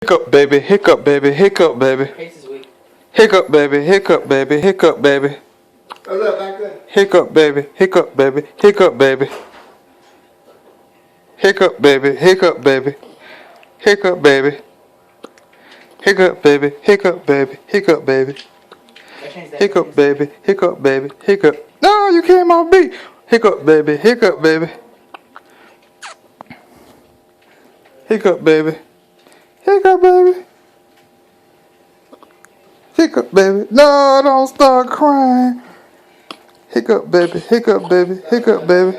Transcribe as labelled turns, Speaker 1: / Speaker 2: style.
Speaker 1: Hiccup, baby, hiccup, baby, hiccup, baby. Hiccup, baby, hiccup, baby, hiccup, baby.
Speaker 2: Oh, look, back there.
Speaker 1: Hiccup, baby, hiccup, baby, hiccup, baby. Hiccup, baby, hiccup, baby. Hiccup, baby. Hiccup, baby, hiccup, baby, hiccup, baby. Hiccup, baby, hiccup, baby, hiccup. No, you came off beat. Hiccup, baby, hiccup, baby. Hiccup, baby. Hiccup, baby. Hiccup, baby. No, don't start crying. Hiccup, baby, hiccup, baby, hiccup, baby.